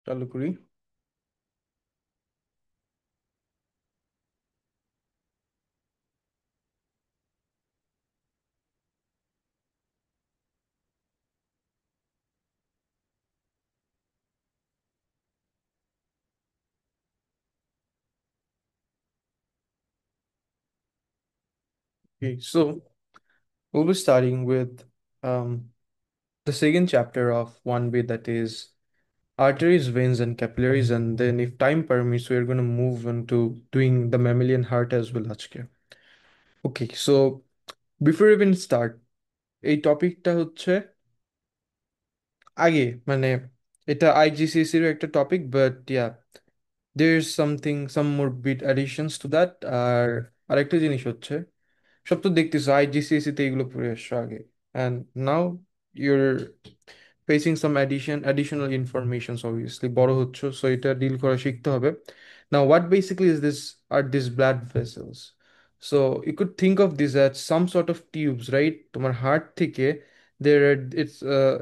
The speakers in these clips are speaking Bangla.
চালু করি। Okay, so we'll be starting with the second chapter of 1B, that is arteries, veins, and capillaries. And then, if time permits, we're going to move into doing the mammalian heart as well. আজকে Okay, so before even start, এই টপিকটা হচ্ছে আগে মানে এটা আইজিসিএসি এর একটা topic, but there's some more bit additions to that. আর আরেকটা জিনিস হচ্ছে, সব তো দেখতেছো আইজিসিএসসি তে এগুলো পড়ে আসছো আগে, and now you're facing some additional informations, obviously বড় হচ্ছে, so এটা ডিল করা শিখতে হবে. Now what basically is this are these blood vessels? So you could think of this as some sort of tubes, right? তোমার হার্ট থেকে there are, it's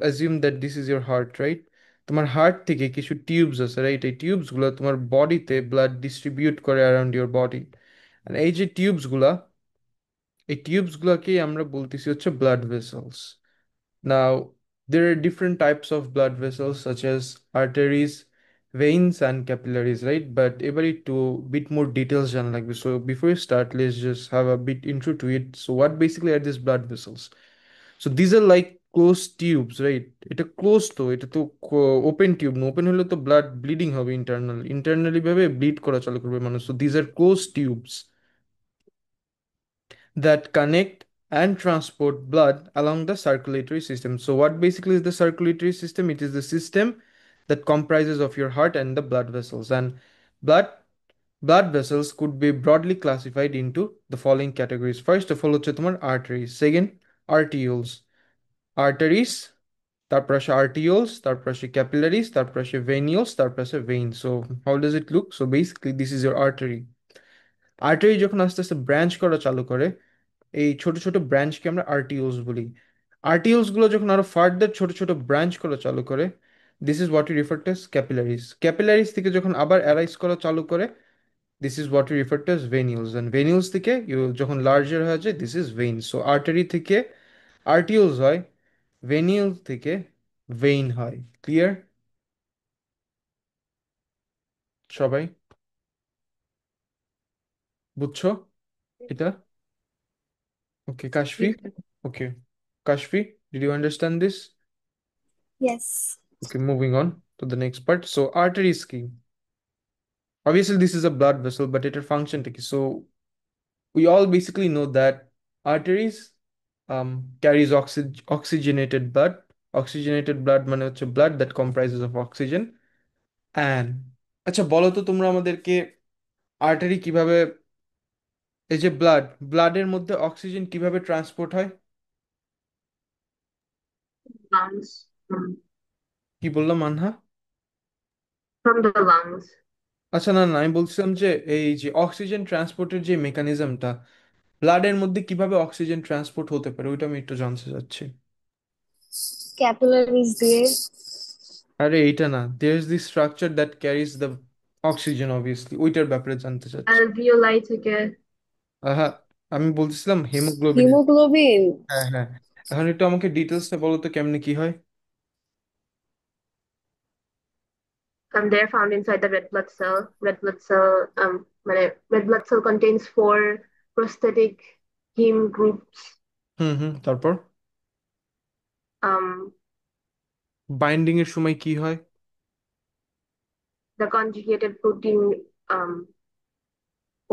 assume that this is your heart, right? তোমার হার্ট থেকে কিছু টিউবস আছে, রাইট? এই টিউবস গুলো তোমার বডিতে ব্লাড ডিস্ট্রিবিউট করে অ্যারাউন্ড ইউর বডি। আর এই যে টিউবস গুলা, এই টিউবস গুলাকেই আমরা বলতেছি হচ্ছে blood vessels. Now there are different types of blood vessels such as arteries, veins and capillaries, right? But এবার একটু bit more details জানা লাগবে, so before you start let's just have a bit intro to it. So what basically are these blood vessels? So these are like closed tubes, right? এটা ক্লোজ, তো এটা তো ওপেন টিউব না, ওপেন হলে তো ব্লাড ব্লিডিং হবে, ইন্টারনালি ভাবে ব্লিড করা চালু করবে মানুষ। So these are closed tubes that connect and transport blood along the circulatory system. So what basically is the circulatory system? It is the system that comprises of your heart and the blood vessels. And blood blood vessels could be broadly classified into the following categories. First of all হচ্ছে তোমার arteries, second arterioles, arteries, তারপর আসে arterioles, তারপর আসে capillaries, তারপর আসে venules, তারপর আসে veins. So how does it look? So basically this is your artery. Artery যখন আস্তে আস্তে ব্রাঞ্চ করা চালু করে, এই ছোট ছোট ব্রাঞ্চকে আমরা আরটিওলস বলি। আরটিওলস গুলো যখন আরো ফার্দার ছোট ছোট ব্রাঞ্চ করা চালু করে, this is what you refer to as capillaries. Capillaries থেকে যখন আবার অ্যারাইজ করা চালু করে, this is what you refer to as venules. And venules থেকে যখন লার্জার হয়ে যায়, this is vein. So artery থেকে আরটিওলস হয়, ভেনিউল থেকে ভেইন হয়। ক্লিয়ার সবাই? বুঝছো এটা? Okay Kashfi? Yes. Okay Kashfi, did you understand this? Yes. Okay, moving on to the next part. So artery scheme. Obviously, this is a blood vessel, but it function take. So we all basically know that arteries carries oxygenated blood. Oxygenated blood মানে হচ্ছে blood that comprises of oxygen. And আচ্ছা বলো তো তোমরা আমাদেরকে আর্টারি কিভাবে, এই যে ব্লাডের মধ্যে অক্সিজেন কিভাবে ট্রান্সপোর্ট হয়? Lungs. কি বললাম মানহা? From the lungs. আচ্ছা না না, আমি বলছিলাম যে এই যে অক্সিজেন ট্রান্সপোর্টের যে মেকানিজমটা, ব্লাডের মধ্যে কিভাবে অক্সিজেন ট্রান্সপোর্ট হতে পারে ওইটা আমি একটু জানতে চাচ্ছি। Capillaries there. আরে এইটা না, there is this structure that carries the oxygen, obviously ওইটার ব্যাপারে জানতে চাচ্ছি। Alveoli থেকে হ্যাঁ, আমি বলছিলাম হিমোগ্লোবিনের। hemoglobin. হ্যাঁ হ্যাঁ, এখন একটু আমাকে ডিটেলসটা বলো তো কেমনে কি হয়। They're found inside the red blood cell. Red blood cell contains four prosthetic heme groups. হুম হুম, তারপর Um, বাইন্ডিং এর সময় কি হয়? the conjugated protein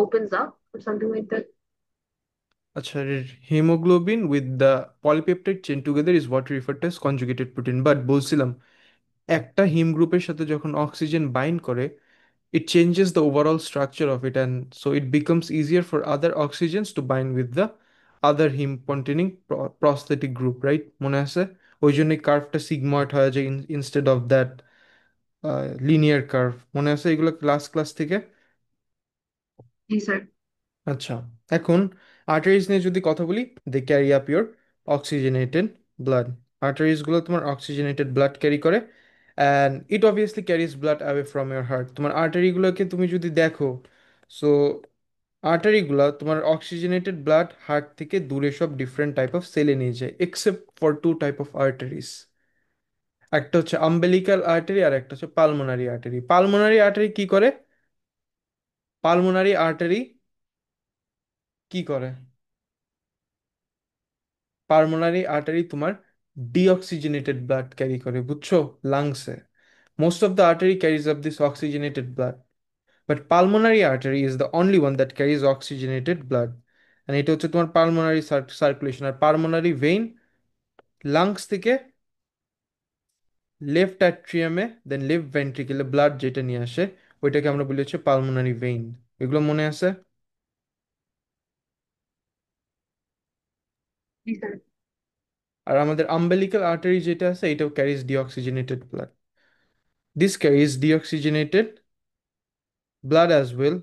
opens up or something like that. আচ্ছা, haemoglobin with the polypeptide chain together is what referred as conjugated protein. But বলছিলাম একটা হিম গ্রুপের সাথে যখন অক্সিজেন বাইন্ড করে, it changes the overall structure of it, and so it becomes easier for other oxygens to bind with the other heme containing prosthetic group, right? মনে আছে? ওই জন্যই কার্ভটা সিগময়েড হয়ে যায় instead of that linear curve. মনে আছে এগুলো ক্লাস থেকে? Yes, sir. আচ্ছা, এখন আর্টারিজ নিয়ে যদি কথা বলি, they carry up your oxygenated blood. Arteries গুলো তোমার অক্সিজেনেটেড ব্লাড ক্যারি করে, and it obviously carries blood away from your heart. তোমার আর্টারিগুলোকে তুমি যদি দেখো, সো আর্টারিগুলো তোমার অক্সিজেনেটেড ব্লাড হার্ট থেকে দূরে সব ডিফারেন্ট টাইপ অফ সেলে নিয়ে যায়, except for two type of arteries. একটা হচ্ছে আম্বেলিকাল আর্টারি আর একটা হচ্ছে পালমোনারি আর্টারি। পালমোনারি আর্টারি কি করে? পালমোনারি আর্টারি কি করে? পালমোনারি আর্টারি তোমার ডিঅক্সিজেনেটেড ব্লাড ক্যারি করে, বুঝছো, লাংসে। Most of the artery carries up this oxygenated blood, but pulmonary artery is the only one that carries oxygenated blood. And এটা হচ্ছে তোমার পালমোনারি সার্কুলেশন। আর পালমোনারি ভেইন লাংস থেকে লেফট অ্যাট্রিয়ামে দেন লেফট ভেন্ট্রিকেলে ব্লাড যেটা নিয়ে আসে, ওইটাকে আমরা বলি হচ্ছে পালমোনারি ভেইন। এগুলো মনে আছে? জি স্যার। আর আমাদের আম্বেলিক্যাল আর্টারি যেটা আছে, এটাও carries deoxygenated blood. This carries deoxygenated blood as well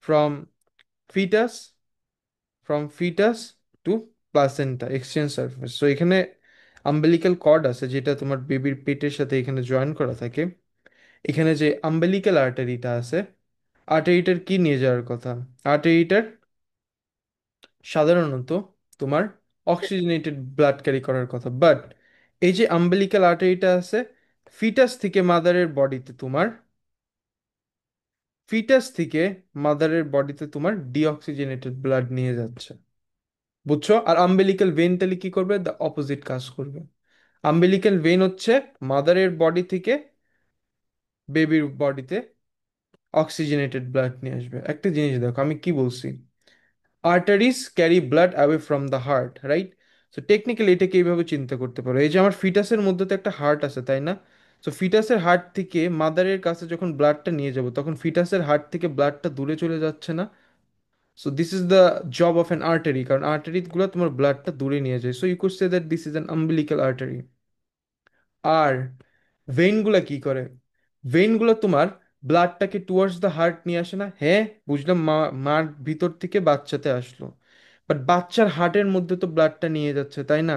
from fetus from fetus to placenta exchange surface. So এখানে umbilical cord আছে যেটা তোমার বেবির পেটের সাথে এখানে জয়েন করা থাকে। এখানে যে umbilical আর্টারিটা আছে, আর্টারিটার কি নিয়ে যাওয়ার কথা? আর্টারিটার সাধারণত তোমার অক্সিজেনেটেড ব্লাড ক্যারি করার কথা, বাট এই যে umbilical আর্টারিটা আছে, ফিটাস থেকে মাদারের বডিতে তোমার ফিটাস থেকে মাদারের বডিতে তোমার ডিঅক্সিজেনেটেড ব্লাড নিয়ে যাচ্ছে, বুঝছো? আর আম্বেলিক্যাল ভেন তাহলে কি করবে? দ্য অপোজিট কাজ করবে। আম্বেলিক্যাল ভেন হচ্ছে মাদারের বডি থেকে বেবির বডিতে অক্সিজেনেটেড ব্লাড নিয়ে আসবে। একটা জিনিস দেখো আমি কি বলছি, arteries carry blood away from the heart, right? So technically এটাকে এইভাবে চিন্তা করতে পারো, এই যে আমার ফিটাসের মধ্যে তো একটা হার্ট আছে, তাই না? সো ফিটাসের হার্ট থেকে মাদারের কাছে যখন ব্লাডটা নিয়ে যাব, তখন ফিটাসের হার্ট থেকে ব্লাডটা দূরে চলে যাচ্ছে না? So this is the job of an artery, কারণ আর্টারি গুলো তোমার ব্লাডটা দূরে নিয়ে যায়। So you could say that this is an umbilical artery. আর ভেইনগুলো কি করে? ভেইনগুলো তোমার ব্লাডটাকে টুয়ার্ডস দ্য হার্ট নিয়ে আসে না? হ্যাঁ, বুঝলাম, মার ভিতর থেকে বাচ্চাতে আসলো, বাট বাচ্চার হার্টের মধ্যে তো ব্লাডটা নিয়ে যাচ্ছে, তাই না?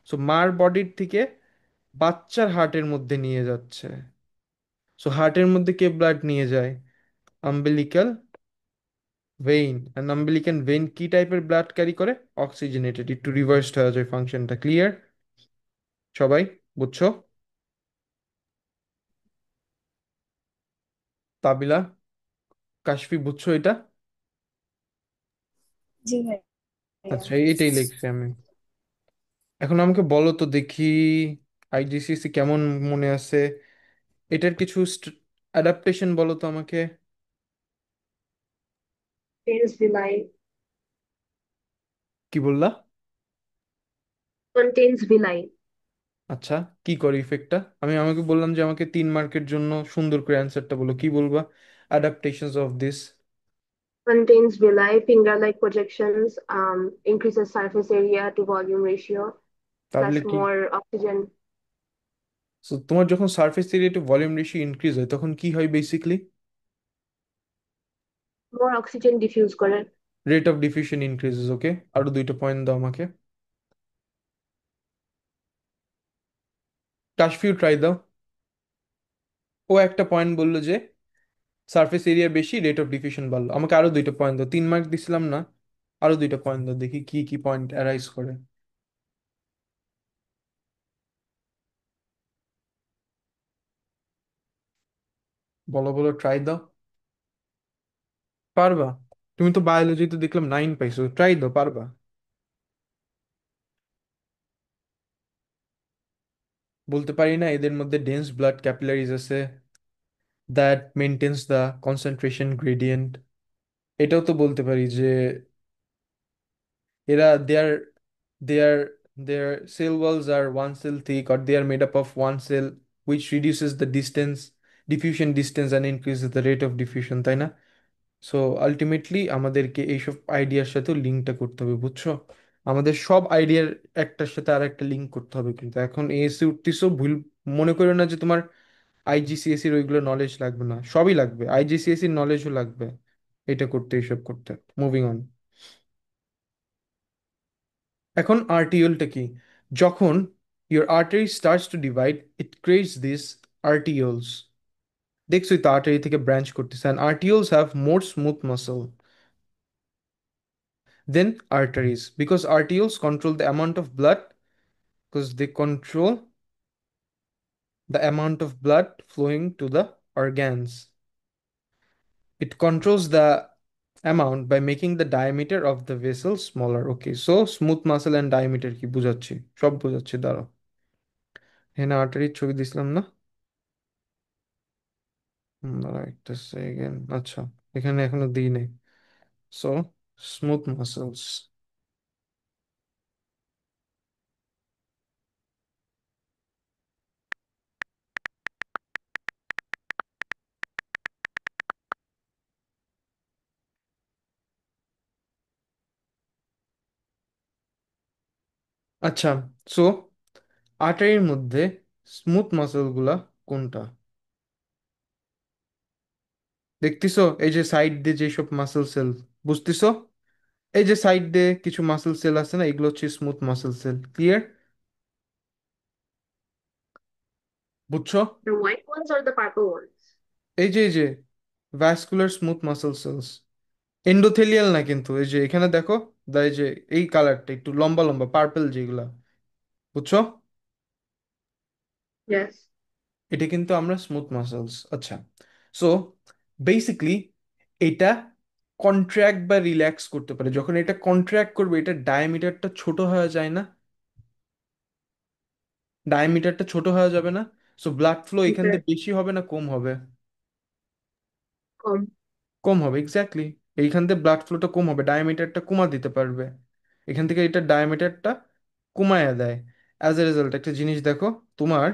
সো মার বডির থেকে বাচ্চার হার্টের মধ্যে নিয়ে যাচ্ছে। সো হার্টের মধ্যে কে ব্লাড নিয়ে যায়? Umbilical vein. আর আম্বিলিক্যাল ভেইন কি টাইপের ব্লাড ক্যারি করে? অক্সিজেনেটেড, একটু রিভার্সড হয়ে যায় ফাংশনটা। ক্লিয়ার সবাই? বুঝছো? তাবিলা, কাশফি, বুঝছো এটা? জি ভাইয়া। আচ্ছা, এইটাই লিখছি আমি। এখন আমাকে বলো তো দেখি, আইজিসিসি কেমন মনে আছে? এটার কিছু অ্যাডাপ্টেশন বলো তো আমাকে। Contains villi. কি বললা? Contains villi. আচ্ছা, কি করে ইফেক্টটা? আমি আমাকে বললাম যে আমাকে 3 মার্কের জন্য সুন্দর করে অ্যান্সারটা বলো, কি বলবা অ্যাডাপ্টেশনস of this? Contains villi, finger-like projections, increases surface area to volume ratio, তাহলে plus কি? more oxygen, So, তোমার যখন surface area to volume ratio increase হয় তখন কি হয় বেসিকলি? more oxygen diffuse করে। Rate of diffusion increases. Okay, আরো 2টা পয়েন্ট দাও আমাকে। কাশফিউ ট্রাই দাও। ও একটা পয়েন্ট বললো যে সারফেস এরিয়া বেশি, রেট অফ ডিফিউশন বাড়লো। আমাকে আরো 2টা পয়েন্ট দাও, 3 মার্ক দিছিলাম না? আরো 2টা পয়েন্ট দাও দেখি কি কি পয়েন্ট অ্যারাইজ করে। বলো বলো, ট্রাই দাও। পারবা? তুমি তো বায়োলজিতে দেখলাম 9 পাইছো, ট্রাই দাও, পারবা। বলতে পারি না এদের মধ্যে ডেন্স ব্লাড ক্যাপিলারিজ আছে that maintains the concentration gradient. এটাও তো বলতে পারি যে এরা their cell walls are 1 cell thick, or they are made up of 1 cell, which reduces the distance, diffusion distance, and increases the rate of diffusion, তাই না? সো আলটিমেটলি আমাদেরকে এইসব আইডিয়ার সাথে লিঙ্কটা করতে হবে, বুঝছো? আমাদের সব আইডিয়ার একটার সাথে আর একটা লিঙ্ক করতে হবে। কিন্তু এখন এসি উঠতেছো ভুল মনে করো না যে তোমার আইজিসিএসির ওইগুলো নলেজ লাগবে না, সবই লাগবে, আইজিসিএসির নলেজও লাগবে এটা করতে, এইসব করতে। Moving on. এখন আরটিএলটা কি? যখন your artery starts to divide, it creates these arterioles. দেখছোই তো আর্টারি থেকে ব্রাঞ্চ করতেছে, and arterioles have more smooth muscle than arteries because arterioles control the amount of blood, because they control the amount of blood flowing to the organs. It controls the amount by making the diameter of the vessel smaller. Okay, so smooth muscle and diameter কি বুঝাচ্ছি, সব বুঝাচ্ছি, দাঁড়াও। এখানে আর্টারির ছবি দিছিলাম না? দাঁড়াও একটা সেকেন্ড, আচ্ছা, এখানে এখনো দিই নাই। So smooth muscles. আচ্ছা, সো আর্টারির মধ্যে স্মুথ মাসেল গুলা কোনটা দেখতেছো? এই যে সাইড দিয়ে যেসব মাসেল সেল, বুঝতেছো? এই যে সাইড দিয়ে কিছু মাসেল সেল আছে না, এগুলো হচ্ছে স্মুথ মাসেল সেল। ক্লিয়ার? বুঝছো? The white ones or the purple ones? এই যে vascular smooth muscle cells, endothelial না কিন্তু। এই যে এখানে দেখো, এই যে এই কালারটা একটু লম্বা লম্বা পার্পল যেগুলা, বুঝছো? Yes. এটা কিন্তু আমরা স্মুথ মাসেলস। আচ্ছা, সো বেসিকলি এটা কন্ট্রাক্ট বা রিল্যাক্স করতে পারে। যখন এটা কন্ট্রাক্ট করবে, এটা ডায়ামিটারটা ছোট হয়ে যায় না? ডায়ামিটারটা ছোট হয়ে যাবে না? সো ব্লাড ফ্লো Yes, এখান sir. থেকে বেশি হবে না কম হবে? Um, কম হবে, এক্স্যাক্টলি। এইখান থেকে ব্লাড ফ্লোটা কম হবে, ডায়ামিটারটা কমা দিতে পারবে। এখান থেকে এটা ডায়ামিটারটা কমায়া দেয়। অ্যাজ এ রেজাল্ট একটা জিনিস দেখো, তোমার,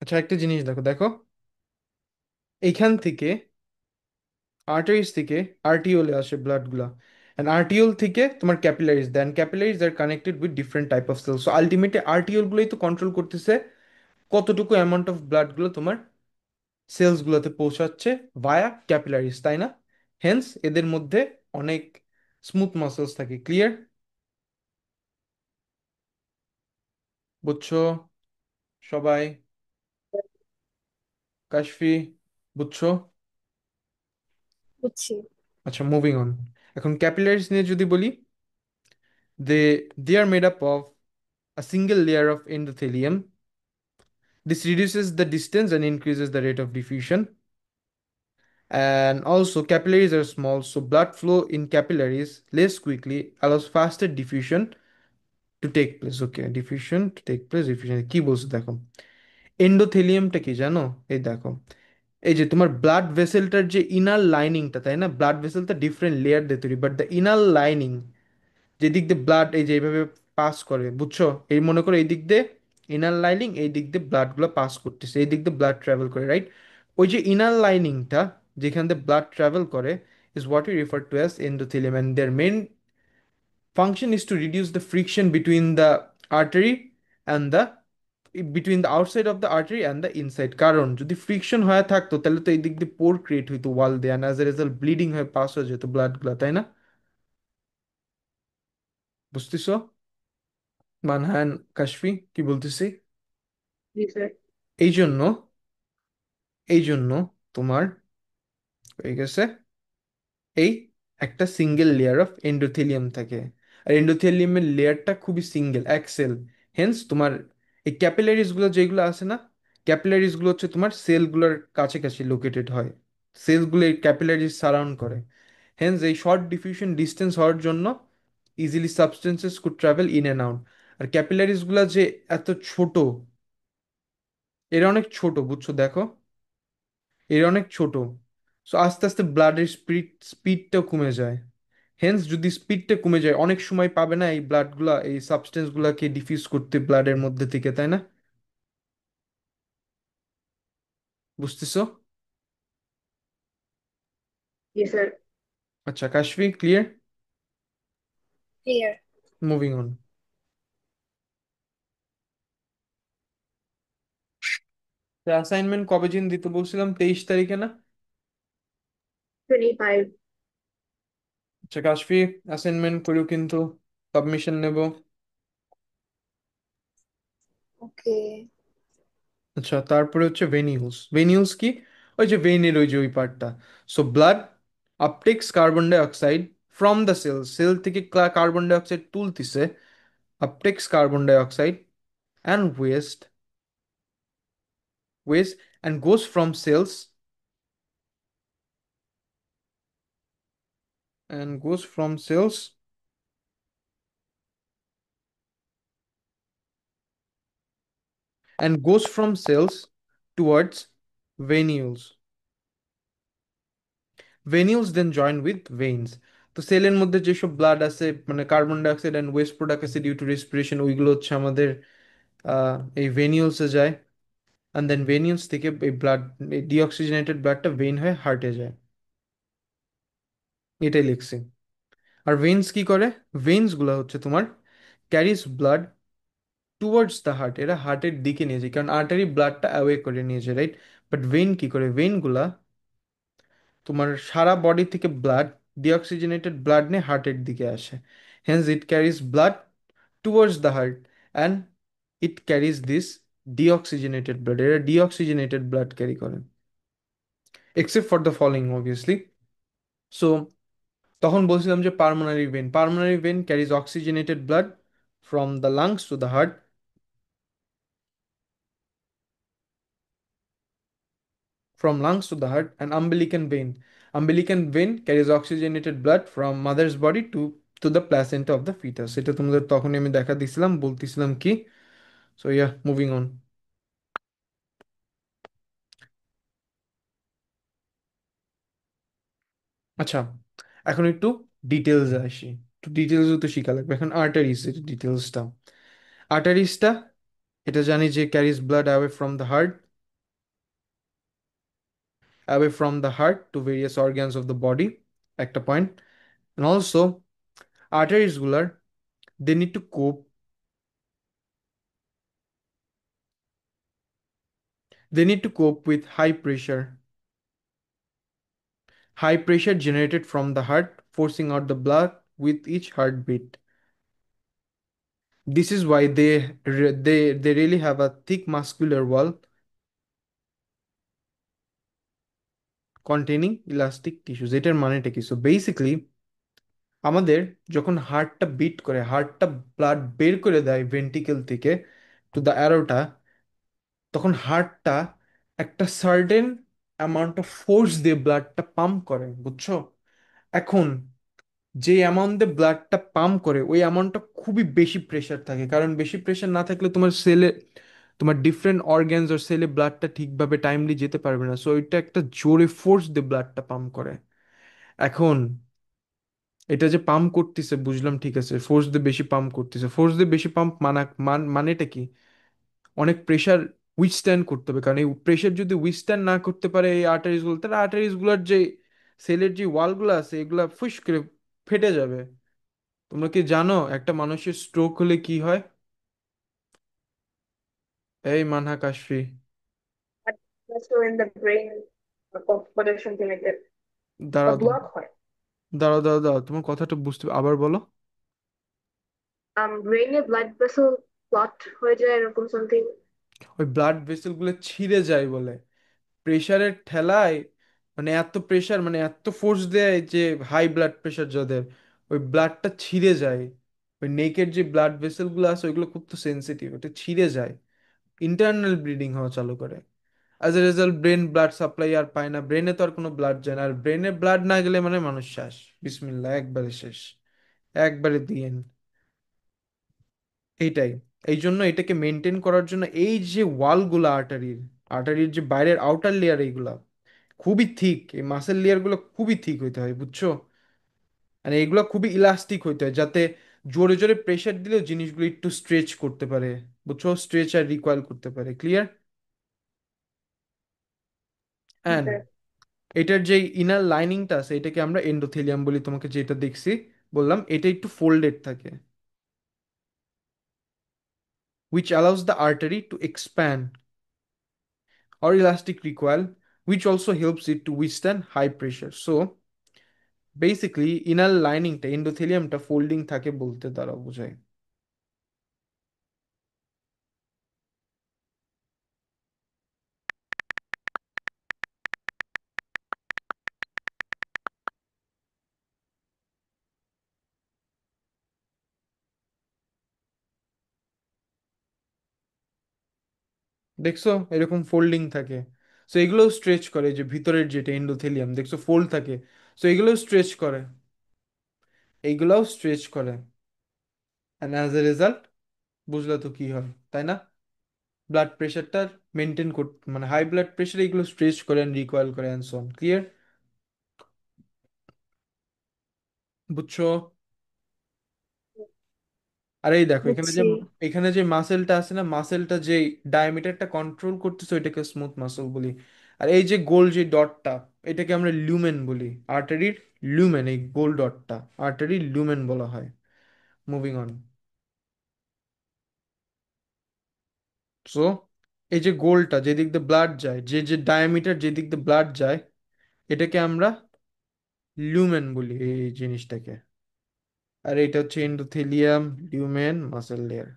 আচ্ছা একটা জিনিস দেখো, দেখো এইখান থেকে আর্টারিস থেকে আর্টিওলে আসে ব্লাডগুলা, অ্যান্ড আর্টিওল থেকে তোমার capillaries then, capillaries are connected with different type of cells. So ultimately আর্টিওলগুলোই তো কন্ট্রোল করতেছে কতটুকু অ্যামাউন্ট অফ ব্লাডগুলো তোমার সেলসগুলোতে পৌঁছাচ্ছে ভায়া ক্যাপিলারিজ, তাই না? হেন্স এদের মধ্যে অনেক স্মুথ মাসেলস থাকে। ক্লিয়ার? বুঝছো সবাই? কাশফি, বুঝছো? বুঝছি। আচ্ছা, মুভিং অন। এখন ক্যাপিলারিজ নিয়ে যদি বলি, they are made up of a single layer of endothelium. This reduces the distance and increases the rate of diffusion. And also, capillaries are small, so blood flow in capillaries less quickly allows faster diffusion to take place. Okay, diffusion to take place, diffusion কি বলছো দেখো। এন্ডোথেলিয়ামটা কি জানো? এই দেখো, এই যে তোমার ব্লাড ভেসেলটার যে ইনার লাইনিংটা, তাই না? ব্লাড ভেসেলটা ডিফারেন্ট লেয়ার দিয়ে তৈরি, বাট দ্য ইনার লাইনিং, যে দিক দিয়ে ব্লাড এই যে এইভাবে পাস করে, বুঝছো? এই মনে করো এই দিক দিয়ে ইনার লাইনিং, এই দিক দিয়ে ব্লাডগুলো পাস করতেছে, এই দিক দিয়ে ব্লাড ট্রাভেল করে, রাইট? ওই যে ইনার লাইনিংটা যেখান দিয়ে ব্লাড ট্রাভেল করে is what you refer to as endothelium, and their main function is to reduce the friction between the artery and the between the outside of the artery and the inside। কারণ যদি ফ্রিকশন হয়ে থাকতো তাহলে তো এই দিক দিয়ে পোর ক্রিয়েট হইতো ওয়াল দিয়ে, and as a result bleeding হয়ে পাস হয়ে যেত ব্লাডগুলো, তাই না? বুঝতেছো মানহান, কাশফি, কি বলতেছি? Yes, sir. এই জন্য, এই জন্য তোমার হয়ে গেছে এই একটা সিঙ্গেল লেয়ার অফ এন্ডোথেলিয়াম থাকে, আর এন্ডোথেলিয়ামের লেয়ারটা খুবই সিঙ্গেল এক সেল। হেন্স তোমার এই ক্যাপিলারিজ গুলো যেগুলো আছে না, ক্যাপিলারিজ গুলো হচ্ছে তোমার সেলগুলোর কাছাকাছি লোকেটেড হয়, সেলগুলো এই ক্যাপিলারিজ সারাউন্ড করে। হেন্স এই শর্ট ডিফিউশন ডিস্টেন্স হওয়ার জন্য easily substances could travel in and out. আর ক্যাপিলারিজ গুলা যে এত ছোট, এরা অনেক ছোট, বুঝছো? দেখো এরা অনেক ছোট, সো আস্তে আস্তে ব্লাডের স্পিডটা কমে যায়। হেন্স যদি স্পিডটা কমে যায়, অনেক সময় পাবে না এই ব্লাডগুলা এই সাবস্টেন্সগুলোকে ডিফিউজ করতে ব্লাডের মধ্যে থেকে, তাই না? বুঝতেছো? Yes, sir. আচ্ছা Kashfi, clear? Clear. Moving on. Assignment কবে দিন দিতে বলছিলাম, 23 তারিখে না? 25। আচ্ছা কাশফি, অ্যাসাইনমেন্ট করিও কিন্তু, সাবমিশন নেব। ওকে। আচ্ছা তারপরে হচ্ছে ভেনিউলস। ভেনিউলস কি? ওই যে ভেইনের ওই যে ওই পার্টটা। So blood আপটেক্স carbon die oxide from the sell, sell থেকে কার্বন ডাই অক্সাইড তুলতিছে, আপটেক্স carbon die oxide and West and goes from sales, and goes from cells and goes from cells towards venules. Venules then join with veins. তো সেলের মধ্যে যেসব ব্লাড আছে, মানে carbon dioxide and waste product আছে ডিউ টু রেসপিরেশন, ওইগুলো হচ্ছে আমাদের এই ভেনিউলসে যায়। অ্যান্ড দেন ভেনিউলস থেকে এই ব্লাড, এই ডিঅক্সিজেনেটেড ব্লাডটা ভেইন হয়ে হার্টে যায়। এটাই লিখছি। আর ভেইনস কি করে? ভেইনস গুলা হচ্ছে তোমার carries blood towards the heart, এরা হার্টের দিকে নিয়ে যায়, কারণ আর্টারি ব্লাডটা অ্যাওয়ে করে নিয়ে যায়, রাইট? বাট ভেইন কি করে? ভেইন গুলা তোমার সারা বডি থেকে ব্লাড, ডিঅক্সিজেনেটেড ব্লাড নিয়ে হার্টের দিকে আসে। Hence it carries blood towards the heart and it carries this deoxygenated blood, এরা ডিঅক্সিজেনেটেড ব্লাড ক্যারি করে, except for the following obviously. So তখন বলছিলাম যে pulmonary vein carries oxygenated blood from the lungs to the heart, from lungs to the heart. And umbilical vein carries oxygenated blood from mother's body to the placenta of the fetus. এটা তোমাদের তখনই আমি দেখা দিছিলাম, বলতেছিলাম কি। So yeah, moving on. আচ্ছা, এখন একটু ডিটেলসে আসি। একটু ডিটেলসও তো শিখা লাগবে। এখন আর্টারিস, এর ডিটেলসটা। আর্টারিসটা, এটা জানি যে carries blood away from the heart to various organs of the body, একটা পয়েন্ট। And also arteries গুলার, they need to cope they need to cope with high pressure generated from the heart, forcing out the blood with each heartbeat. This is why they really have a thick muscular wall containing elastic tissues. এটার মানেটা কি? সো বেসিক্যালি আমাদের যখন হার্টটা বিট করে, হার্টটা ব্লাড বের করে দেয় ভেন্ট্রিকেল থেকে টু দ্য অ্যারোটা, তখন হার্টটা একটা সার্টেন অ্যামাউন্ট অফ ফোর্স দিয়ে ব্লাডটা পাম্প করে, বুঝছো? এখন যে অ্যামাউন্টে ব্লাডটা পাম্প করে ওই অ্যামাউন্টটা খুবই বেশি প্রেশার থাকে, কারণ বেশি প্রেশার না থাকলে তোমার সেলে, তোমার ডিফারেন্ট অর্গ্যানস আর সেলে ব্লাডটা ঠিকভাবে টাইমলি যেতে পারবে না। সো এটা একটা জোরে ফোর্স দিয়ে ব্লাডটা পাম্প করে। এখন এটা যে পাম্প করতেছে বুঝলাম, ঠিক আছে, ফোর্স দিয়ে বেশি পাম্প করতেছে, ফোর্স দিয়ে বেশি পাম্প মানেটা কি? অনেক প্রেশার উইথস্ট্যান্ড করতে হবে, কারণ এই প্রেশার যদি উইথস্ট্যান্ড না করতে পারে এই আর্টারিস গুলো, তাহলে আর্টারিস গুলোর যে সেলের যে ওয়ালগুলো আছে এগুলা ফুস করে ফেটে যাবে। তোমরা কি জানো একটা মানুষের স্ট্রোক হলে কি হয়? এই Manha Kashfi, But also in the brain, or something like that. A দাঁড়াও block হয়। দাঁড়াও, তোমার কথাটা বুঝতে, আবার বলো। ব্রেইনে ব্লাড ভেসেল ক্লট হয়ে যায় এরকম সামথিং। ওই ব্লাড ভেসেল গুলো ছিঁড়ে যায় বলে, প্রেশারের ঠেলায়, মানে এত প্রেশার, মানে এত ফোর্স দেয় যে হাই ব্লাড প্রেশার যাদের, ওই ব্লাডটা ছিঁড়ে যায়। ওই নেকের যে ব্লাড ভেসেল গুলো আছে ওইগুলো খুব তো সেন্সিটিভ, ওটা ছিঁড়ে যায়, ইন্টারনাল ব্লিডিং হওয়া চালু করে। As a result brain blood supply আর পায় না, ব্রেনে তো আর কোনো ব্লাড যায় না, আর ব্রেনে ব্লাড না গেলে মানে মানুষ শেষ, বিসমিল্লাহ, একবারে শেষ, একবারে দিয়ে। এইটাই, এই জন্য এটাকে মেনটেন করার জন্য এই যে ওয়ালগুলো আর্টারির, আর্টারির যে বাইরের আউটার লেয়ার, এইগুলা খুবই থিক, এই মাসেল লেয়ার গুলো খুবই থিক হইতে হয়, বুঝছো? আর এইগুলো খুবই ইলাস্টিক হইতে হয়, যাতে জোরে জোরে প্রেশার দিলেও জিনিসগুলো একটু স্ট্রেচ করতে পারে, বুঝছো? স্ট্রেচ আর রিকয়েল করতে পারে, ক্লিয়ার? অ্যান্ড এটার যে ইনার লাইনিংটা আছে এটাকে আমরা এন্ডোথেলিয়াম বলি, তোমাকে যেটা দেখছি বললাম, এটা একটু ফোল্ডেড থাকে, which allows the artery to expand or elastic recoil, which also helps it to withstand high pressure. So basically inner লাইনিংটা এন্ডোথেলিয়ামটা ফোল্ডিং থাকে বলতে দ্বারা বোঝায়। দেখছো এরকম ফোল্ডিং থাকে। সো এগুলোও স্ট্রেচ করে, যে ভিতরের যেটা এন্ডোথেলিয়াম দেখছো ফোল্ড থাকে। সো এগুলোও স্ট্রেচ করে, এইগুলাও স্ট্রেচ করে। অ্যান্ড অ্যাজ এ রেজাল্ট বুঝলে তো কি হয়, তাই না? ব্লাড প্রেশারটা মেনটেন করতে, মানে হাই ব্লাড প্রেশার এগুলো স্ট্রেচ করে অ্যান্ড রিকয়েল করে অ্যান্ড সো অন। ক্লিয়ার? বুঝছো? আর এই দেখো বুঝছি। এখানে যে মাসেলটা আছে না, মাসেলটা যে ডায়ামিটারটা কন্ট্রোল করতেছে ওইটাকে স্মুথ মাসল বলি। আর এই যে গোল যে ডটটা, এটাকে আমরা লিউমেন বলি। আর্টারির লিউমেন, এই গোল ডটটা আর্টারির লিউমেন বলা হয়। Moving on. সো এই যে গোলটা যেদিক দিয়ে ব্লাড যায়, যে যে ডায়ামিটার যেদিক দিয়ে ব্লাড যায়, এটাকে আমরা লিউমেন বলি এই জিনিসটাকে। আর এটা হচ্ছে এন্ডোথেলিয়াম, লিউমেন, মাসেল লেয়ার।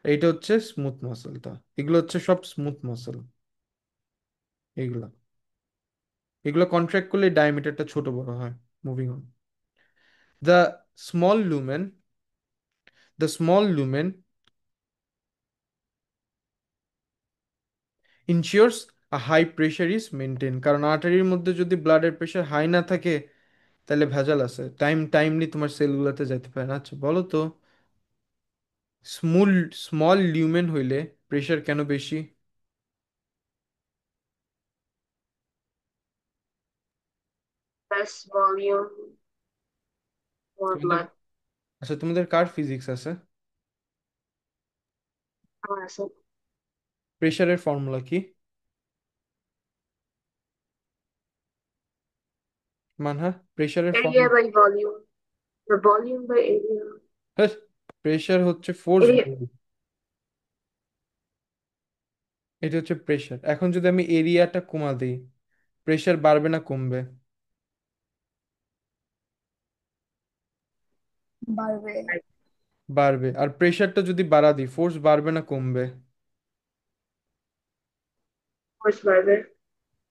এইটা হচ্ছে স্মুথ মাসেলটা। এগুলো হচ্ছে সব স্মুথ মাসেল। এগুলা এগুলো কন্ট্রাক্ট করলে ডায়ামিটারটা ছোট বড় হয়। Moving on. The small lumen the small lumen ensures a high pressure is maintain. কারণ আর্টারির মধ্যে যদি ব্লাডের প্রেশার হাই না থাকে, তাহলে ভেজাল আছে, টাইমলি তোমার সেলগুলোতে যেতে পারে না। আচ্ছা বলো তো, স্মুল স্মল লিউমেন হইলে প্রেশার কেন বেশি? Less volume, more তোমাদের blood. আচ্ছা তোমাদের কার ফিজিক্স আছে? আমার আছে। প্রেশারের ফর্মুলা কি? মানহা, প্রেশারের Area formula. by volume. The volume by area. Pressure হচ্ছে ফোর্স। Area এটা হচ্ছে প্রেশার। এখন যদি আমি এরিয়াটা কমা দিই, প্রেশার বাড়বে না কমবে? বাড়বে। বাড়বে। আর প্রেশারটা যদি বাড়া দিই, ফোর্স বাড়বে না কমবে? Force বাড়বে।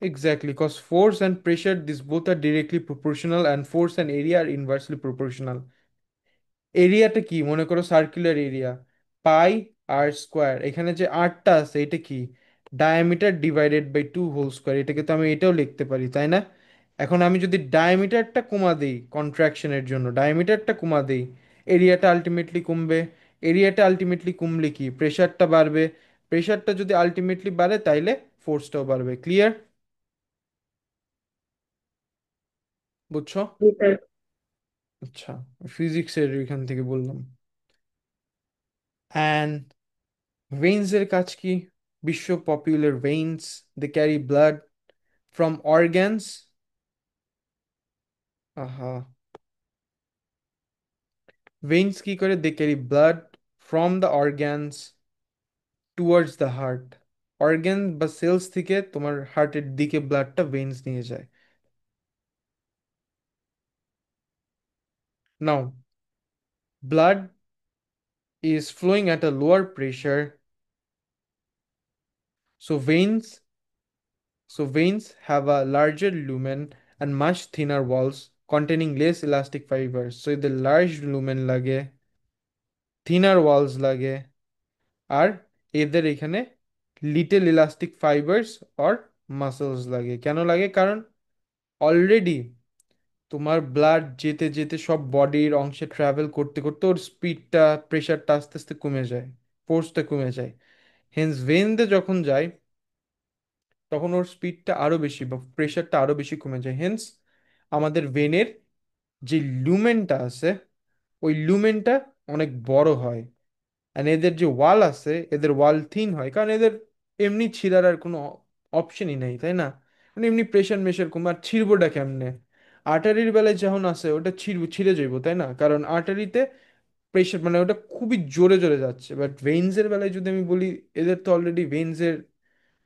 Exactly, because force and pressure, these both are directly proportional, and force and area are inversely proportional. এরিয়াটা কি মনে করো, circular area pi r square. এখানে যে আরটা আছে এটা কি, diameter divided by 2 whole square. এটাকে তো আমি এটাও লিখতে পারি, তাই না? এখন আমি যদি ডায়ামিটারটা কমা দিই কন্ট্রাকশনের জন্য, ডায়ামিটারটা কমা দিই, এরিয়াটা আলটিমেটলি কমবে। এরিয়াটা আলটিমেটলি কমলে কি, প্রেশারটা বাড়বে। প্রেশারটা যদি আলটিমেটলি বাড়ে তাইলে ফোর্সটাও বাড়বে। ক্লিয়ার? বুঝছো? ভিতর। আচ্ছা, ফিজিক্সের এখান থেকে বললাম। অ্যান্ড ভেইনসের কাজ কি? বিশ্ব popular veins, they carry blood from organs. আহা, ভেইনস কি করে? They carry blood from the organs towards the heart. Organ বা সেলস থেকে তোমার হার্টের দিকে ব্লাডটা ভেইনস নিয়ে যায়। Now, blood is flowing at a lower pressure, so veins veins have a larger lumen and much thinner walls containing less elastic fibers. So এদের large lumen লাগে, thinner walls লাগে, আর এদের এখানে little elastic fibres or muscles লাগে। কেন লাগে? কারণ অলরেডি তোমার ব্লাড যেতে যেতে সব বডির অংশে ট্রাভেল করতে করতে ওর স্পিডটা, প্রেশারটা আস্তে আস্তে কমে যায়, ফোর্সটা কমে যায়। হেন্স ভেনতে যখন যায় তখন ওর স্পিডটা আরো বেশি বা প্রেশারটা আরো বেশি কমে যায়। হেন্স আমাদের ভেনের যে লুমেনটা আছে, ওই লুমেনটা অনেক বড় হয়। আর এদের যে ওয়াল আছে, এদের ওয়াল থিন হয়, কারণ এদের এমনি ছিঁড়ার আর কোনো অপশনই নেই, তাই না? মানে এমনি প্রেশার মেশার কম, আর ছিঁড়বোটা কেমনে? আর্টারির বেলায় যখন আছে ওটা ছিঁড়ে যাইবো, তাই না? কারণ আর্টারিতে প্রেশার, মানে ওটা খুবই জোরে জোরে যাচ্ছে। বাট ভেইনসের বেলায় যদি আমি বলি, এদের তো অলরেডি ভেইনসের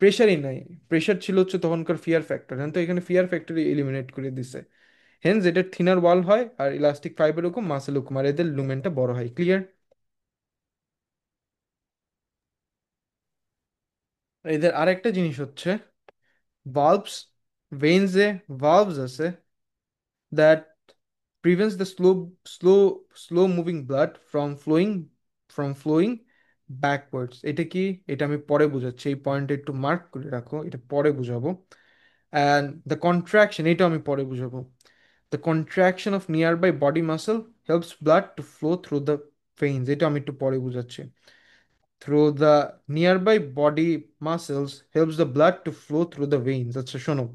প্রেশারই নাই। প্রেশার ছিল হচ্ছে তখনকার ফিয়ার ফ্যাক্টর, হ্যাঁ, তো এখানে ফিয়ার ফ্যাক্টর এলিমিনেট করে দিছে। হেন্স এটা থিনার ওয়াল হয় আর ইলাস্টিক ফাইবার ওরকম মাসেল ওরকম, আর এদের লুমেনটা বড় হয়। ক্লিয়ার? এদের আরেকটা জিনিস হচ্ছে ভালভস, ভেইনসে ভালভস আছে that prevents the slow moving blood from flowing backwards. এটা কি? এটা আমি পরে বুঝাচ্ছি, এই পয়েন্টে একটু মার্ক করে রাখো, এটা পরে বুঝাবো। অ্যান্ড দ্য কন্ট্রাকশন, এটা আমি পরে বুঝাবো। The contraction of nearby body muscle helps blood to flow through the veins, এটা আমি একটু পরে বুঝাচ্ছি। Through the nearby body muscles helps the blood to flow through the veins. আচ্ছা শোনো,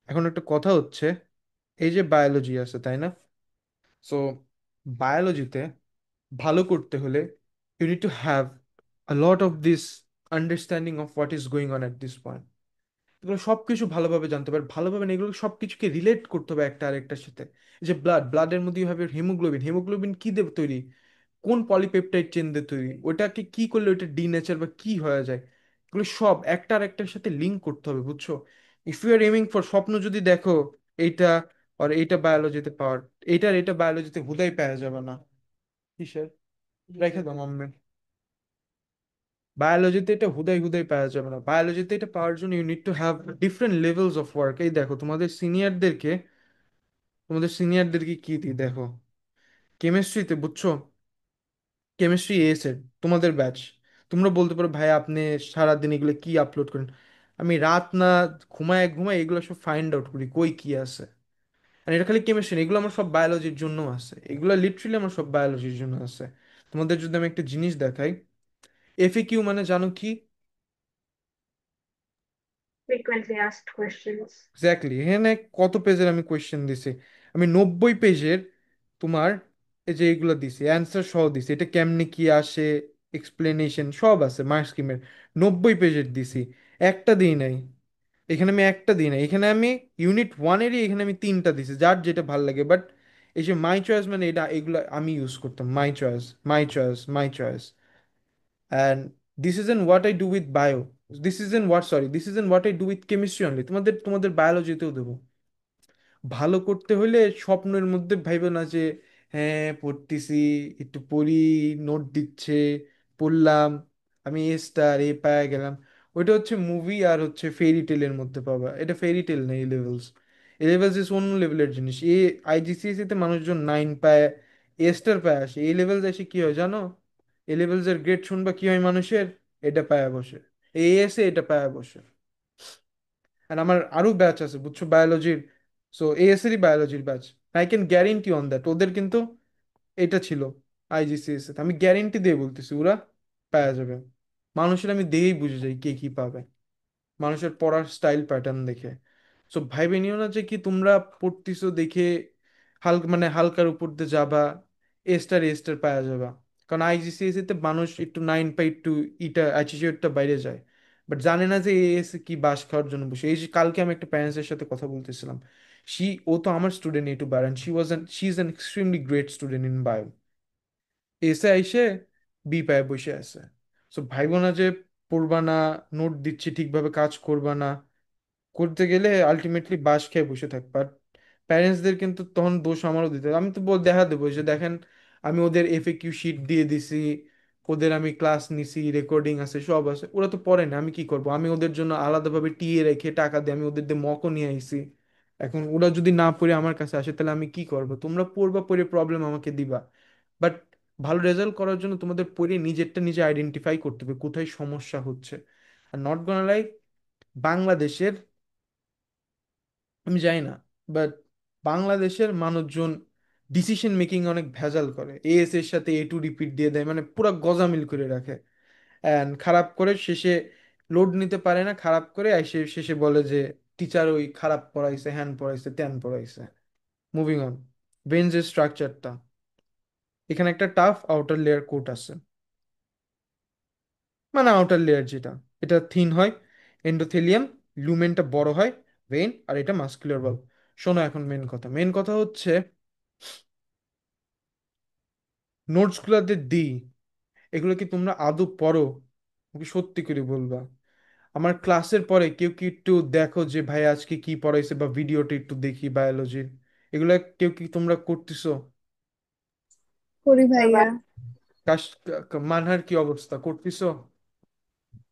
এখন একটা কথা হচ্ছে, এই যে বায়োলজি আছে তাই না, সো বায়োলজিতে ভালো করতে হলে you need to have a lot of this understanding of what is going on at this point. এগুলো সব কিছু ভালোভাবে জানতে হবে, আর ভালোভাবে না, এগুলো সব কিছুকে রিলেট করতে হবে একটা আরেকটার সাথে। এই যে ব্লাডের মধ্যে হবে হিমোগ্লোবিন, হিমোগ্লোবিন কি দেবে তৈরি, কোন পলিপেপটাইড চেন দিয়ে তৈরি, ওটাকে কি করলে ওইটা ডিনেচার বা কি হয়ে যায়, এগুলো সব একটা আর একটার সাথে লিঙ্ক করতে হবে, বুঝছো? If you are aiming for স্বপ্ন যদি দেখো এইটা, আর এইটা বায়োলজিতে পাওয়ার, এইটার এটা বায়োলজিতে হুদাই পাওয়া যাবে না। কিসের? রেখে দাও মাম্মে। বায়োলজিতে এটা হুদাই হুদাই পাওয়া যাবে না, বায়োলজিতে এটা পাওয়ার জন্য you need to have different levels of work. এই দেখো তোমাদের সিনিয়রদেরকে কি দিই দেখো, কেমিস্ট্রিতে বুঝছো, কেমিস্ট্রি এস এর তোমাদের ব্যাচ, তোমরা বলতে পারো ভাই আপনি সারাদিন এগুলো কি আপলোড করেন। আমি রাত না ঘুমায় ঘুমায় এগুলো সব ফাইন্ড আউট করি কই কি আছে। আর এটা খালি কেমিস্ট্রি না, এগুলো আমার সব বায়োলজির জন্য আছে, এগুলো লিটারালি আমার সব বায়োলজির জন্য আছে। তোমাদের যদি আমি একটা জিনিস দেখাই, এফএকিউ মানে জানো কি? frequently asked questions. এক্স্যাক্টলি, এখানে কত পেজের আমি কোয়েশ্চেন দিছি, আমি 90 পেজের তোমার এই যে এইগুলো দিছি অ্যান্সার সহ দিছি, এটা কেমনে কি আসে, এক্সপ্লেনেশন সব আছে মার্ক স্কিমের। 90 পেজের দিছি, একটা দিই নাই। এখানে আমি একটা দিই নাই, এখানে আমি ইউনিট 1-এরই এখানে আমি 3টা দিছি, যার যেটা ভাল লাগে। বাট এই যে মাই চয়েস মানে এটা, এগুলো আমি ইউজ করতাম, মাই choice, my choice, my choice. And this isn't what I do with bio, this isn't what I do with chemistry only, তোমাদের বায়োলজিতেও দেবো। ভালো করতে হলে স্বপ্নের মধ্যে ভাইবে না যে হ্যাঁ পড়তেছি, একটু পড়ি, নোট দিচ্ছে, পড়লাম, আমি এ স্টার এ পায় গেলাম। ওইটা হচ্ছে মুভি আর হচ্ছে ফেরি টেলের মধ্যে পাবা, এটা ফেরি টেল নেই। লেভেলস, এ লেভেলস ইস অন্য লেভেলের জিনিস। আইজিসিএসি তে মানুষজন 9 পায়, এ স্টার পায় আসে, এই লেভেলস এসে কি হয় জানো? এ লেভেলস এর গ্রেড শুনবা কি হয় মানুষের, এটা পায় বসে, এসে এটা পায় বসে। আর আমার আরো ব্যাচ আছে বুঝছো বায়োলজির, সো এএসএরই বায়োলজির batch, I can guarantee on that ওদের কিন্তু এটা ছিল আইজিসিএস, আমি গ্যারেন্টি দিয়ে বলতেছি ওরা পাওয়া যাবে। মানুষের আমি দেখেই বুঝে যাই কে কি পাবে, মানুষের পড়ার স্টাইল প্যাটার্ন দেখে। সো ভাইবে নিও না যে কি তোমরা পড়তেছো দেখে হালকা মানে হালকার উপর দিয়ে যাবা, এ স্টার পাওয়া যাবা। কারণ আইজিসিএসি তে মানুষ একটু 9 পাই, একটু ইটা অ্যাটিটিউডটা বাইরে যায়, বাট জানে না যে এএস কি বাস খাওয়ার জন্য বসে। এই যে কালকে আমি একটা প্যারেন্টসের সাথে কথা বলতেছিলাম, ও তো আমার স্টুডেন্ট এ টু বার, and she is an extremely great student in bio, এসে আইসে বি পায় বসে আছে। সো ভাইবো না যে পড়বা না, নোট দিচ্ছি ঠিকভাবে কাজ করবা না, করতে গেলে আলটিমেটলি বাস খেয়ে বসে থাকবে। আর প্যারেন্টসদের কিন্তু তখন দোষ আমারও দিতে হবে। আমি তো দেখা দেবো যে দেখেন আমি ওদের এফএকিউ শিট দিয়ে দিছি, ওদের আমি ক্লাস নিছি, রেকর্ডিং আছে সব আছে, ওরা তো পড়ে না, আমি কি করব? আমি ওদের জন্য আলাদাভাবে টিএ রেখে টাকা দিয়ে আমি ওদের দিয়ে মকও নিয়ে আইছি। এখন ওরা যদি না পড়ে আমার কাছে আসে তাহলে আমি কি করব? তোমরা পড়বা, পড়ে প্রবলেম আমাকে দিবা, বাট ভালো রেজাল্ট করার জন্য তোমাদের পড়ে নিজেরটা নিজে আইডেন্টিফাই করতে হবে কোথায় সমস্যা হচ্ছে। আর নট গোনা লাই, বাংলাদেশের, আমি জানি না, বাট বাংলাদেশের মানুষজন ডিসিশন মেকিং অনেক ভেজাল করে, এএস এর সাথে এ টু রিপিট দিয়ে দেয়, মানে পুরো গজামিল করে রাখে। অ্যান্ড খারাপ করে শেষে লোড নিতে পারে না, খারাপ করে এসে শেষে বলে যে টিচার ওই খারাপ পড়াইছে, হ্যান পড়াইছে, ত্যান পড়াইছে। মুভিং অন, ব্রেনজের স্ট্রাকচারটা, এখানে একটা টাফ আউটার লেয়ার কোট আছে, মানে আউটার লেয়ার যেটা, এটা থিন হয়, এন্ডোথেলিয়াম, লুমেনটা বড় হয়, ভেইন, আর এটা মাস্কুলার বাল্ব। শোনো এখন মেন কথা হচ্ছে নোটসগুলোতে দিই, এগুলো কি তোমরা আদৌ পড়ো? ওকে সত্যি করে বলবা। আমার ক্লাসের পরে কেউ কি একটু দেখো যে ভাই আজকে কি পড়াইছে, বা ভিডিওটা একটু দেখি বায়োলজির, এগুলা কেউ কি তোমরা করতেছো? করি স্যার বা ভাইয়া। কাশ, মানহার কি অবস্থা, করতেছো?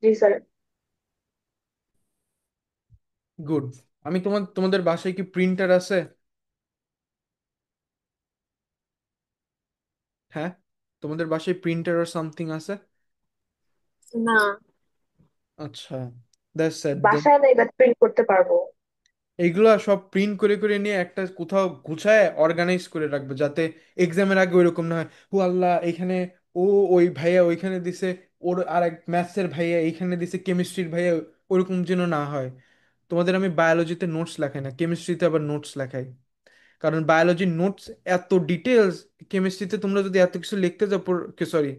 জি স্যার। গুড। আমি তোমাদের বাসায় কি প্রিন্টার আছে? হ্যাঁ, তোমাদের বাসায় প্রিন্টার আর সামথিং আছে? না, আচ্ছা, দ্যাটস স্যাড। বাসায় নাই, বাট প্রিন্ট করতে পারবো। এইগুলা সব প্রিন্ট করে করে নিয়ে একটা কোথাও গুছায় অর্গানাইজ করে রাখবে, যাতে এক্সামের আগে ওইরকম না হয়, ও আল্লাহ এখানে ও, ওই ভাইয়া ওইখানে দিছে, ওর আর এক ম্যাথসের ভাইয়া এইখানে দিছে, কেমিস্ট্রির ভাইয়া ওরকম যেন না হয়। তোমাদের আমি বায়োলজিতে নোটস লেখাই না, কেমিস্ট্রিতে আবার নোটস লেখাই। কারণ বায়োলজির নোটস এত ডিটেলস, কেমিস্ট্রিতে তোমরা যদি এত কিছু লিখতে যাও, সরি,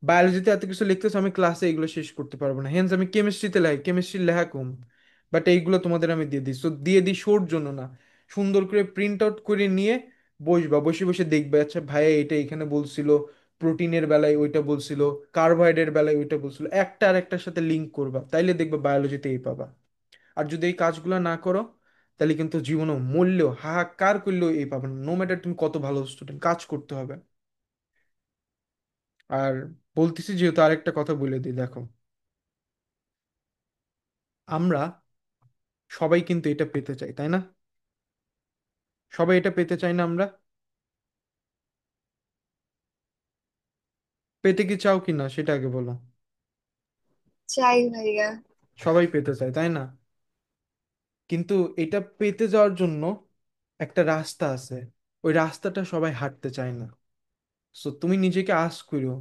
বায়োলজিতে এত কিছু লিখতেছো, আমি ক্লাসে এগুলো শেষ করতে পারবো না, হেন্স আমি কেমিস্ট্রিতে লাই, কেমিস্ট্রির লেখা কম। বাট এইগুলো তোমাদের আমি দিয়ে দিই, সো দিয়ে দিই শোর জন্য না, সুন্দর করে প্রিন্ট আউট করে নিয়ে বসবা, বসে বসে দেখবে, আচ্ছা ভাইয়া এটা এখানে বলছিল, প্রোটিনের বেলায় ওইটা বলছিল, কার্বোহাইড্রেটের বেলায় ওইটা বলছিল, একটা আর একটার সাথে লিঙ্ক করবা, তাইলে দেখবে বায়োলজিতে এই পাবা। আর যদি এই কাজগুলো না করো, তাহলে কিন্তু জীবনও মূল্য হাহাকার করলেও এই পাবে না, নো ম্যাটার তুমি কত ভালো স্টুডেন্ট, কাজ করতে হবে। আর বলতেছি যেহেতু, আরেকটা কথা বলে দিই, দেখো, আমরা সবাই কিন্তু এটা পেতে চাই, তাই না? সবাই এটা পেতে চাই না আমরা? পেতে কি চাও কি না সেটা আগে বলো। চাই ভাইয়া। সবাই পেতে চায়, তাই না? কিন্তু এটা পেতে যাওয়ার জন্য একটা রাস্তা আছে, ওই রাস্তাটা সবাই হাঁটতে চায় না। সো তুমি নিজেকে আস করো,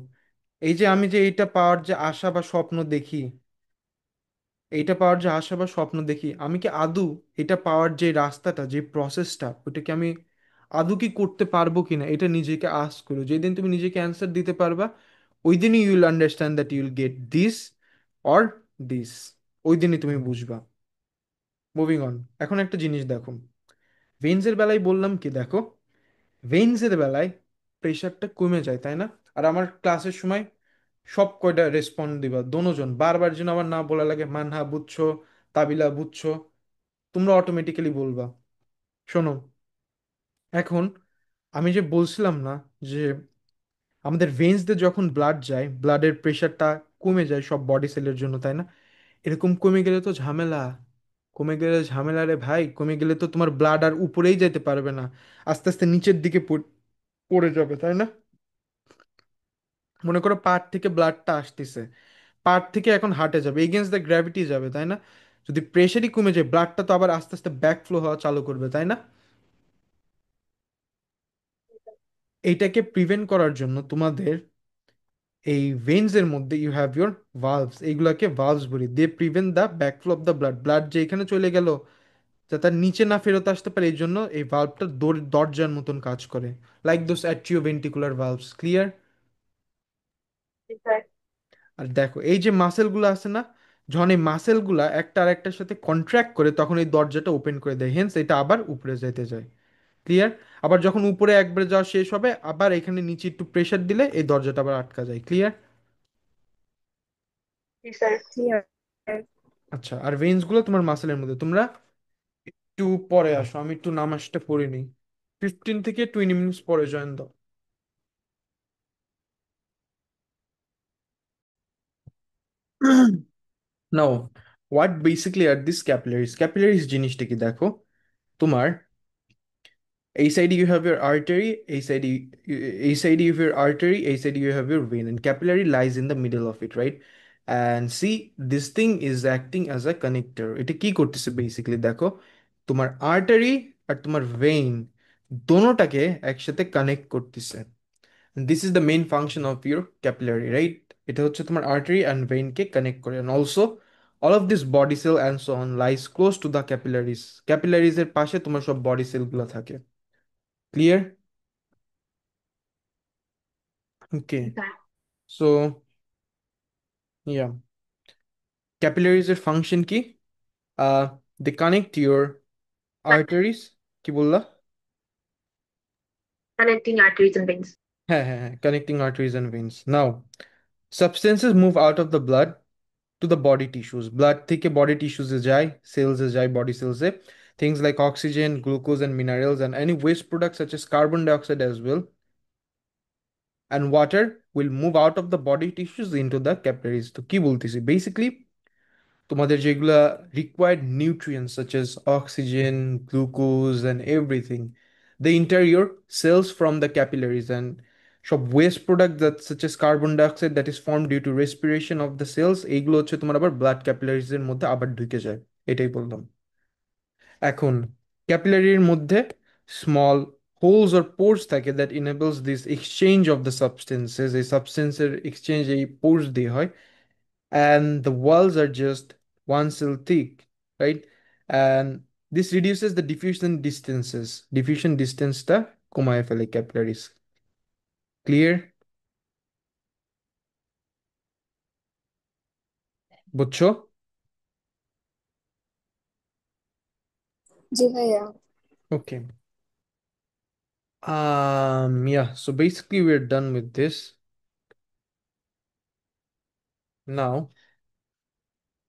এই যে আমি যে এইটা পাওয়ার যে আশা বা স্বপ্ন দেখি, এইটা পাওয়ার যে আশা বা স্বপ্ন দেখি, আমি কি আদৌ এটা পাওয়ার যে রাস্তাটা, যে প্রসেসটা, ওইটাকে আমি আদৌ কি করতে পারবো কিনা, এটা নিজেকে আস্ক করো। যেদিন তুমি নিজেকে অ্যান্সার দিতে পারবা, ওই দিনই you will understand that you will get this or this, ওই দিনই তুমি বুঝবা। মুভিং অন, এখন একটা জিনিস দেখো, ভেন্সের বেলায় বললাম কি, দেখো, ভেন্সের বেলায় প্রেশারটা কমে যায়, তাই না? আর আমার ক্লাসের সময় সব কয়টা রেসপন্ড দিবা, দোনোজন, বারবার যেন আমার না বলা লাগে, মানহা বুঝছো, তাবিলা বুঝছো, তোমরা অটোমেটিক্যালি বলবা। শোনো, এখন আমি যে বলছিলাম না যে আমাদের ভেন্স দিয়ে যখন ব্লাড যায়, ব্লাডের প্রেশারটা কমে যায় সব বডি সেলের জন্য, তাই না? এরকম কমে গেলে তো ঝামেলা, কমে গেলে ঝামেলা রে ভাই, কমে গেলে তো তোমার ব্লাড আর উপরেই যেতে পারবে না, আস্তে আস্তে নিচের দিকে পড়ে যাবে, তাই না? মনে করো পার্ট থেকে ব্লাডটা আসতেছে, পার্ট থেকে এখন হার্টে যাবে, এগেনস্ট দ্য গ্র্যাভিটি যাবে, তাই না? যদি প্রেশারই কমে যায়, ব্লাডটা তো আবার আস্তে আস্তে ব্যাক ফ্লো হওয়া চালু করবে, তাই না? এইটাকে প্রিভেন্ট করার জন্য তোমাদের এই ভেন্স এর মধ্যে ইউ হ্যাভ ইউর ভালভস, এইগুলাকে ভালভস বলি, they prevent the backflow of the blood, blood যে এখানে চলে গেল, যাতে তার নিচে না ফেরত আসতে পারে, এই জন্য এই ভালভটা দরজার মতন কাজ করে, লাইক দোস অ্যাট্রিওভেন্টিকুলার ভালভস, ক্লিয়ার? জি স্যার। আর দেখো, এই যে মাসেলগুলো আছে না, যখন এই মাসেলগুলা একটা আর একটার সাথে কন্ট্রাক্ট করে, তখন এই দরজাটা ওপেন করে দেয়, হেন্স এটা আবার উপরে যেতে যায়, ক্লিয়ার? আবার যখন উপরে একবারে যাওয়া শেষ হবে, আবার এখানে নিচে একটু প্রেশার দিলে এই দরজাটা আবার আটকা যায়, ক্লিয়ার? জি স্যার। ক্লিয়ার। আচ্ছা, আর ভেইনসগুলো তোমার মাসেলের মধ্যে, তোমরা একটু পরে আসো, আমি একটু নামাজটা পড়ে নিই, 15 থেকে 20 মিনিটস পরে জয়েন দাও। Now, what basically are this capillaries, capillaries জিনিসটা কি দেখো, তোমার এই সাইডে ইউ হ্যাভ ইউর আর্টারি, এই সাইডে ইউ হ্যাভ ইউর আর্টারি, এই সাইডে you have your vein, and capillary lies in the middle of it, right? And see, this thing is acting as a connector. এটা কি করতেছে বেসিক্যালি দেখো, তোমার আর্টারি আর তোমার ভেইন দোনোটাকে একসাথে কানেক্ট করতেছে। This is the main function of your capillary, right? এটা হচ্ছে তোমার আর্টারি অ্যান্ড ভেইনকে কানেক্ট করে, and also all of this body cell and so on lies close to the capillaries, ক্যাপিলারিজের পাশে তোমার সব বডি সেলগুলো থাকে, ক্লিয়ার? ওকে, জি স্যার। সো ইয়া, ক্যাপিলারিজ এর ফাংশন কি? দে কানেক্ট ইউর আর্টারিজ, কি বললা? Connecting arteries and veins. হ্যাঁ হ্যাঁ হ্যাঁ, connecting arteries and veins. Now, substances move out of the blood to the body tissues. Blood থেকে বডি টিস্যুসে যায়, সেলসে যায়, body সেলসে. Things like oxygen, glucose, and minerals, and any waste products such as carbon dioxide as well, and water will move out of the body tissues into the capillaries. তো কি বলতেছি বেসিকলি, তোমাদের যেগুলা required nutrients such as oxygen, glucose, and everything, they enter your cells from the capillaries, and সব waste product that such as carbon dioxide that is formed due to respiration of the cells, এইগুলো হচ্ছে তোমার আবার ব্লাড ক্যাপিলারিজ এর মধ্যে আবার ঢুকে যায়. এটাই বললাম. এখন ক্যাপিলারির মধ্যে স্মল হোলস অর পোর্স থাকে that enables this exchange of the substances. এই সাবস্টেন্সের এক্সচেঞ্জ এই পোর্স দিয়ে হয়. And the walls are just 1 cell thick, right? And this reduces the diffusion distances. Diffusion distance টা কমায় ফেলে capillaries. Clear? বুঝছো? জি ভাইয়া। Okay. Yeah, so basically we're done with this. Now